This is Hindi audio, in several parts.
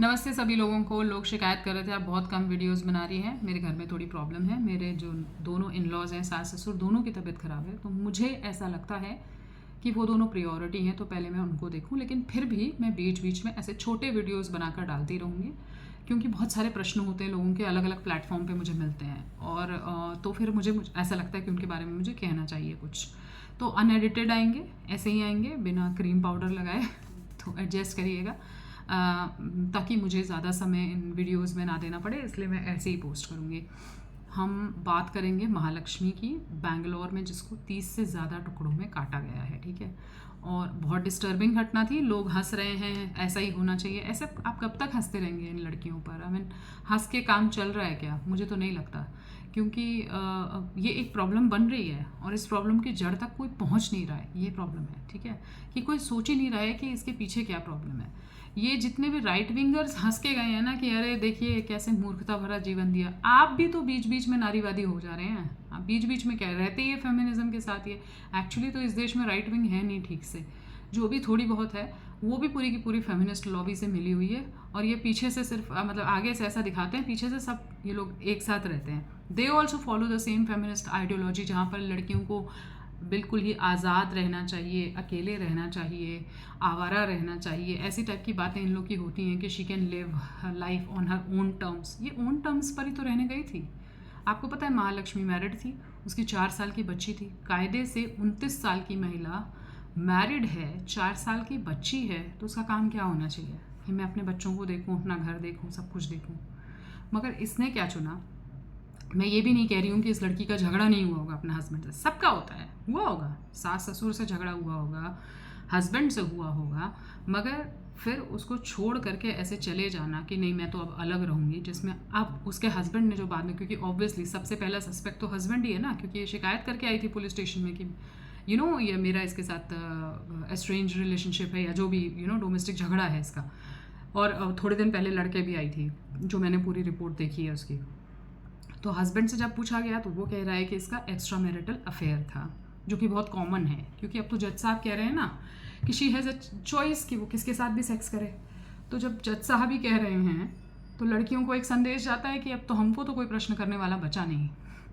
नमस्ते सभी लोगों को। लोग शिकायत कर रहे थे आप बहुत कम वीडियोस बना रही हैं। मेरे घर में थोड़ी प्रॉब्लम है। मेरे जो दोनों इन लॉज हैं, सास ससुर, दोनों की तबीयत ख़राब है, तो मुझे ऐसा लगता है कि वो दोनों प्रायोरिटी हैं, तो पहले मैं उनको देखूं। लेकिन फिर भी मैं बीच बीच में ऐसे छोटे वीडियोस बनाकर डालती रहूँगी, क्योंकि बहुत सारे प्रश्न होते हैं लोगों के, अलग अलग प्लेटफॉर्म पे मुझे मिलते हैं। और तो फिर मुझे ऐसा लगता है कि उनके बारे में मुझे कहना चाहिए कुछ। तो अनएडिटेड आएंगे, ऐसे ही आएंगे बिना क्रीम पाउडर लगाए तो एडजस्ट करिएगा, ताकि मुझे ज़्यादा समय इन वीडियोस में ना देना पड़े, इसलिए मैं ऐसे ही पोस्ट करूँगी। हम बात करेंगे महालक्ष्मी की, बैंगलोर में जिसको 30 से ज़्यादा टुकड़ों में काटा गया है, ठीक है। और बहुत डिस्टर्बिंग घटना थी। लोग हंस रहे हैं, ऐसा ही होना चाहिए। ऐसे आप कब तक हंसते रहेंगे इन लड़कियों पर? आई मीन, हंस के काम चल रहा है क्या? मुझे तो नहीं लगता, क्योंकि ये एक प्रॉब्लम बन रही है और इस प्रॉब्लम की जड़ तक कोई पहुंच नहीं रहा है। ये प्रॉब्लम है, ठीक है, कि कोई सोच ही नहीं रहा है कि इसके पीछे क्या प्रॉब्लम है। ये जितने भी राइट विंगर्स हंस के गए हैं ना कि अरे देखिए कैसे मूर्खता भरा जीवन दिया, आप भी तो बीच बीच में नारीवादी हो जा रहे हैं। आप बीच बीच में क्या रहते ही है फेमिनिज्म के साथ। ये एक्चुअली तो इस देश में राइट विंग है नहीं ठीक से, जो भी थोड़ी बहुत है वो भी पूरी की पूरी फेमिनिस्ट लॉबी से मिली हुई है। और ये पीछे से सिर्फ मतलब आगे से ऐसा दिखाते हैं, पीछे से सब ये लोग एक साथ रहते हैं। They also follow the same feminist ideology, जहाँ पर लड़कियों को बिल्कुल ही आज़ाद रहना चाहिए, अकेले रहना चाहिए, आवारा रहना चाहिए, ऐसी टाइप की बातें इन लोग की होती हैं कि she can live life on her own terms. ये ओन टर्म्स पर ही तो रहने गई थी। आपको पता है महालक्ष्मी मैरिड थी, उसकी 4 साल की बच्ची थी। कायदे से 29 साल की महिला मैरिड है, 4 साल की बच्ची है, तो उसका काम क्या होना चाहिए कि मैं अपने बच्चों को देखूं, अपना घर देखूं, सब कुछ देखूं। मगर इसने क्या चुना? मैं ये भी नहीं कह रही हूँ कि इस लड़की का झगड़ा नहीं हुआ होगा अपने हस्बैंड से, सबका होता है, हुआ होगा, सास ससुर से झगड़ा हुआ होगा, हस्बैंड से हुआ होगा, मगर फिर उसको छोड़ करके ऐसे चले जाना कि नहीं मैं तो अब अलग रहूँगी, जिसमें अब उसके हस्बैंड ने जो बाद में, क्योंकि ऑब्वियसली सबसे पहला सस्पेक्ट तो हस्बैंड ही है ना, क्योंकि ये शिकायत करके आई थी पुलिस स्टेशन में कि ये मेरा इसके साथ एस्ट्रेंज रिलेशनशिप है, या जो भी डोमेस्टिक झगड़ा है इसका। और थोड़े दिन पहले लड़के भी आई थी, जो मैंने पूरी रिपोर्ट देखी है उसकी। तो हस्बैंड से जब पूछा गया तो वो कह रहा है कि इसका एक्स्ट्रा मैरिटल अफेयर था, जो कि बहुत कॉमन है, क्योंकि अब तो जज साहब कह रहे हैं ना कि शी हैज़ अ चॉइस कि वो किसके साथ भी सेक्स करे। तो जब जज साहब ही कह रहे हैं तो लड़कियों को एक संदेश जाता है कि अब तो हमको तो कोई प्रश्न करने वाला बचा नहीं,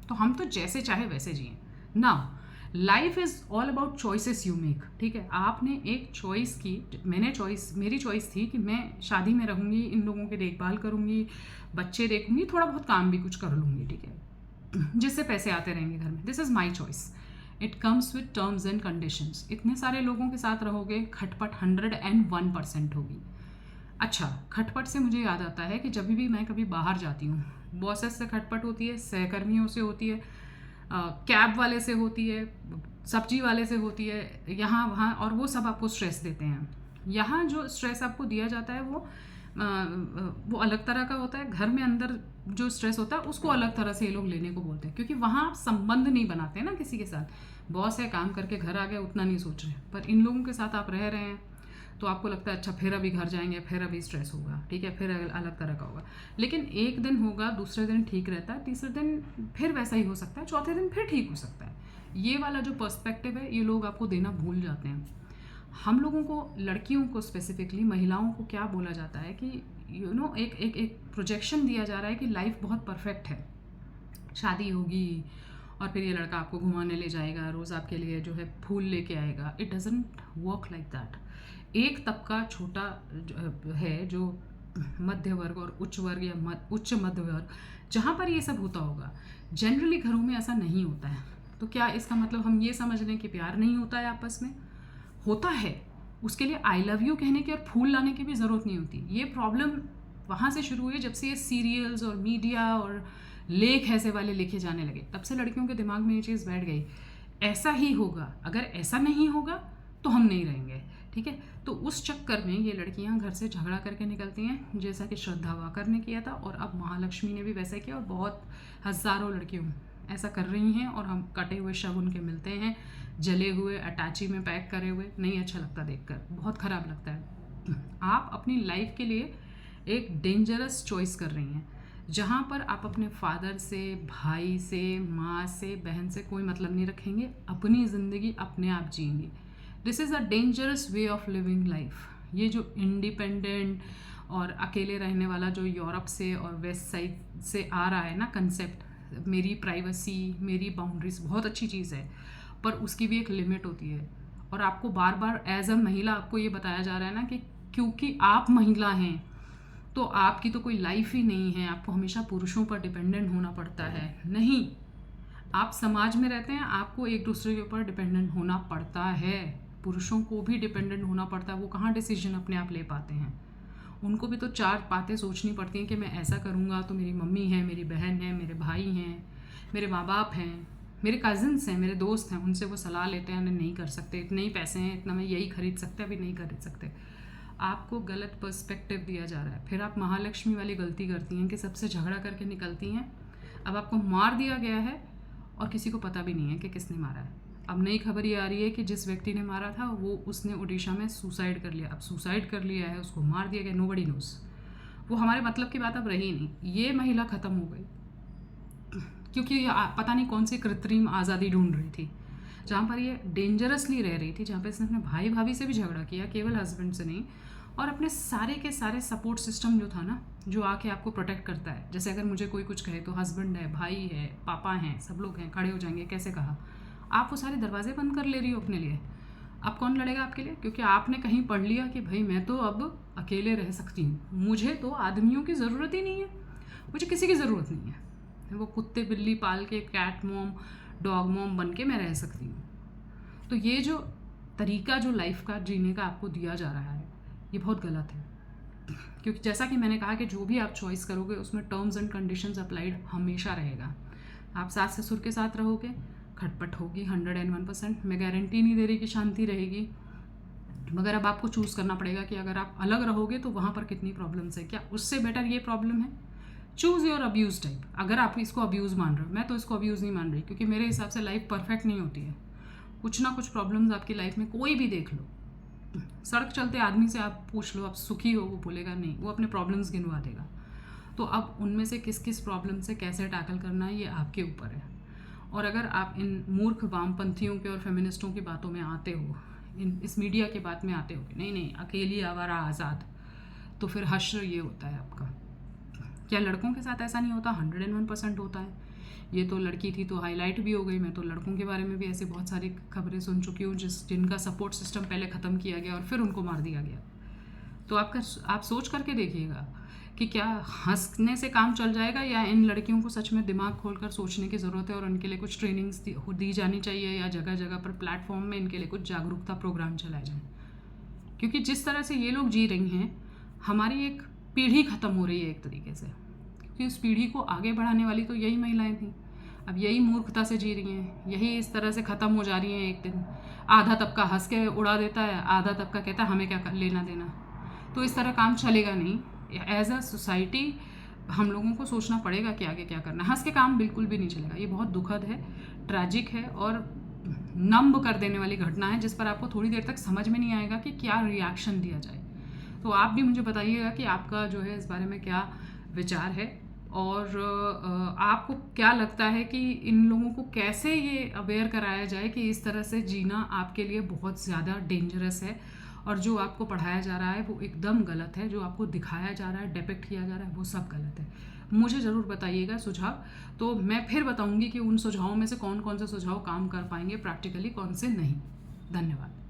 तो हम तो जैसे चाहे वैसे जिए ना। Life is all about choices you make, ठीक है। आपने एक चॉइस की, मेरी चॉइस थी कि मैं शादी में रहूँगी, इन लोगों की देखभाल करूँगी, बच्चे देखूँगी, थोड़ा बहुत काम भी कुछ कर लूँगी, ठीक है, जिससे पैसे आते रहेंगे घर में। This is my choice. It comes with terms and conditions. इतने सारे लोगों के साथ रहोगे, खटपट 101% होगी। अच्छा, खटपट से मुझे याद आता है कि जब भी मैं कभी बाहर जाती हूँ, बॉसेस से खटपट होती है, सहकर्मियों से होती है, कैब वाले से होती है, सब्जी वाले से होती है, यहाँ वहाँ, और वो सब आपको स्ट्रेस देते हैं। यहाँ जो स्ट्रेस आपको दिया जाता है वो अलग तरह का होता है। घर में अंदर जो स्ट्रेस होता है उसको अलग तरह से ये लोग लेने को बोलते हैं, क्योंकि वहाँ आप संबंध नहीं बनाते ना किसी के साथ। बॉस है, काम करके घर आ गए, उतना नहीं सोच रहे, पर इन लोगों के साथ आप रह रहे हैं तो आपको लगता है अच्छा फिर अभी घर जाएंगे, फिर अभी स्ट्रेस होगा, ठीक है, फिर अलग तरह का होगा। लेकिन एक दिन होगा, दूसरे दिन ठीक रहता है, तीसरे दिन फिर वैसा ही हो सकता है, चौथे दिन फिर ठीक हो सकता है। ये वाला जो पर्सपेक्टिव है ये लोग आपको देना भूल जाते हैं। हम लोगों को, लड़कियों को स्पेसिफिकली, महिलाओं को क्या बोला जाता है कि एक एक एक प्रोजेक्शन दिया जा रहा है कि लाइफ बहुत परफेक्ट है, शादी होगी और फिर ये लड़का आपको घुमाने ले जाएगा, रोज़ आपके लिए जो है फूल लेके आएगा। It doesn't work like that. एक तबका छोटा है जो मध्य वर्ग और उच्च वर्ग या उच्च मध्य वर्ग, जहाँ पर ये सब होता होगा। जनरली घरों में ऐसा नहीं होता है। तो क्या इसका मतलब हम ये समझ लें कि प्यार नहीं होता है आपस में? होता है। उसके लिए आई लव यू कहने की और फूल लाने की भी ज़रूरत नहीं होती। ये प्रॉब्लम वहाँ से शुरू हुई जब से ये सीरियल्स और मीडिया और लेख ऐसे वाले लिखे जाने लगे, तब से लड़कियों के दिमाग में ये चीज़ बैठ गई, ऐसा ही होगा, अगर ऐसा नहीं होगा तो हम नहीं रहेंगे, ठीक है। तो उस चक्कर में ये लड़कियां घर से झगड़ा करके निकलती हैं, जैसा कि श्रद्धा वाकर ने किया था, और अब महालक्ष्मी ने भी वैसा किया, और बहुत हज़ारों लड़कियों ऐसा कर रही हैं। और हम कटे हुए शव उनके मिलते हैं, जले हुए, अटैची में पैक करे हुए। नहीं अच्छा लगता देखकर, बहुत ख़राब लगता है। आप अपनी लाइफ के लिए एक डेंजरस चॉइस कर रही हैं, जहाँ पर आप अपने फादर से, भाई से, माँ से, बहन से कोई मतलब नहीं रखेंगे, अपनी ज़िंदगी अपने आप जिएंगे। This is a dangerous way of living life. ये जो इंडिपेंडेंट और अकेले रहने वाला जो यूरोप से और वेस्ट साइड से आ रहा है ना कंसेप्ट, मेरी प्राइवेसी, मेरी बाउंड्रीज बहुत अच्छी चीज़ है, पर उसकी भी एक लिमिट होती है। और आपको बार बार एज अ महिला आपको ये बताया जा रहा है ना कि क्योंकि आप महिला हैं तो आपकी तो कोई लाइफ ही नहीं है, आपको हमेशा पुरुषों पर डिपेंडेंट होना पड़ता है। नहीं, आप समाज में रहते हैं, आपको एक दूसरे के ऊपर डिपेंडेंट होना पड़ता है। पुरुषों को भी डिपेंडेंट होना पड़ता है, वो कहाँ डिसीजन अपने आप ले पाते हैं। उनको भी तो 4 बातें सोचनी पड़ती हैं कि मैं ऐसा करूँगा तो मेरी मम्मी है, मेरी बहन है, मेरे भाई हैं, मेरे माँ बाप हैं, मेरे कज़न्स हैं, मेरे दोस्त हैं, उनसे वो सलाह लेते हैं, नहीं कर सकते, इतने ही पैसे हैं, इतना मैं यही खरीद सकते, अभी नहीं खरीद सकते। आपको गलत पर्सपेक्टिव दिया जा रहा है। फिर आप महालक्ष्मी वाली गलती करती हैं कि सबसे झगड़ा करके निकलती हैं। अब आपको मार दिया गया है और किसी को पता भी नहीं है कि किसने मारा है। अब नई खबर ये आ रही है कि जिस व्यक्ति ने मारा था उसने उड़ीसा में सुसाइड कर लिया। अब सुसाइड कर लिया है, उसको मार दिया गया, नोबडी नोस। वो हमारे मतलब की बात अब रही नहीं। ये महिला ख़त्म हो गई क्योंकि पता नहीं कौन सी कृत्रिम आज़ादी ढूंढ रही थी, जहाँ पर ये डेंजरसली रह रही थी, जहाँ पर इसने अपने भाई भाभी से भी झगड़ा किया, केवल हस्बैंड से नहीं, और अपने सारे के सारे सपोर्ट सिस्टम जो था ना, जो आके आपको प्रोटेक्ट करता है। जैसे अगर मुझे कोई कुछ कहे तो हस्बैंड है, भाई है, पापा हैं, सब लोग हैं, खड़े हो जाएंगे, कैसे कहा। आप वो सारे दरवाजे बंद कर ले रही हो अपने लिए। अब कौन लड़ेगा आपके लिए? क्योंकि आपने कहीं पढ़ लिया कि भाई मैं तो अब अकेले रह सकती हूँ, मुझे तो आदमियों की ज़रूरत ही नहीं है, मुझे किसी की ज़रूरत नहीं है, वो कुत्ते बिल्ली पाल के कैट मॉम डॉग मॉम बन के मैं रह सकती हूँ। तो ये जो तरीका जो लाइफ का जीने का आपको दिया जा रहा है, ये बहुत गलत है। क्योंकि जैसा कि मैंने कहा कि जो भी आप चॉइस करोगे उसमें टर्म्स एंड कंडीशंस अप्लाइड हमेशा रहेगा। आप सास ससुर के साथ रहोगे, खटपट होगी 101%। मैं गारंटी नहीं दे रही कि शांति रहेगी, मगर अब आपको चूज़ करना पड़ेगा कि अगर आप अलग रहोगे तो वहाँ पर कितनी प्रॉब्लम्स है। क्या उससे बेटर ये प्रॉब्लम है? Choose your abuse type. अगर आप इसको अब्यूज़ मान रहे हो, मैं तो इसको अब्यूज़ नहीं मान रही, क्योंकि मेरे हिसाब से लाइफ परफेक्ट नहीं होती है। कुछ ना कुछ प्रॉब्लम्स आपकी लाइफ में कोई भी देख लो, सड़क चलते आदमी से आप पूछ लो आप सुखी हो, वो बोलेगा नहीं, वो अपने प्रॉब्लम्स गिनवा देगा। तो अब उनमें से किस किस प्रॉब्लम से कैसे टैकल करना है, ये आपके ऊपर है। और अगर आप इन मूर्ख वामपंथियों के और फेमिनिस्टों की बातों में आते हो, इस मीडिया के बात में आते हो कि नहीं अकेली आवारा आज़ाद, तो फिर हश्र ये होता है आपका। क्या लड़कों के साथ ऐसा नहीं होता? 101% होता है। ये तो लड़की थी तो हाईलाइट भी हो गई, मैं तो लड़कों के बारे में भी ऐसे बहुत सारी खबरें सुन चुकी हूँ जिनका सपोर्ट सिस्टम पहले ख़त्म किया गया और फिर उनको मार दिया गया। तो आप सोच करके देखिएगा कि क्या हंसने से काम चल जाएगा, या इन लड़कियों को सच में दिमाग खोलकर सोचने की ज़रूरत है और उनके लिए कुछ ट्रेनिंग्स दी जानी चाहिए, या जगह जगह पर प्लेटफॉर्म में इनके लिए कुछ जागरूकता प्रोग्राम चलाए जाएँ। क्योंकि जिस तरह से ये लोग जी रही हैं, हमारी एक पीढ़ी ख़त्म हो रही है एक तरीके से, क्योंकि उस पीढ़ी को आगे बढ़ाने वाली तो यही महिलाएं थीं। अब यही मूर्खता से जी रही हैं, यही इस तरह से ख़त्म हो जा रही हैं। एक दिन आधा तबका हंस के उड़ा देता है, आधा तबका कहता है हमें क्या लेना देना। तो इस तरह काम चलेगा नहीं। एज अ सोसाइटी हम लोगों को सोचना पड़ेगा कि आगे क्या करना है। हंस के काम बिल्कुल भी नहीं चलेगा। ये बहुत दुखद है, ट्रैजिक है और नंब कर देने वाली घटना है, जिस पर आपको थोड़ी देर तक समझ में नहीं आएगा कि क्या रिएक्शन दिया जाए। तो आप भी मुझे बताइएगा कि आपका जो है इस बारे में क्या विचार है, और आपको क्या लगता है कि इन लोगों को कैसे ये अवेयर कराया जाए कि इस तरह से जीना आपके लिए बहुत ज़्यादा डेंजरस है, और जो आपको पढ़ाया जा रहा है वो एकदम गलत है, जो आपको दिखाया जा रहा है, डिपिक्ट किया जा रहा है, वो सब गलत है। मुझे ज़रूर बताइएगा सुझाव, तो मैं फिर बताऊंगी कि उन सुझावों में से कौन कौन से सुझाव काम कर पाएंगे प्रैक्टिकली, कौन से नहीं। धन्यवाद।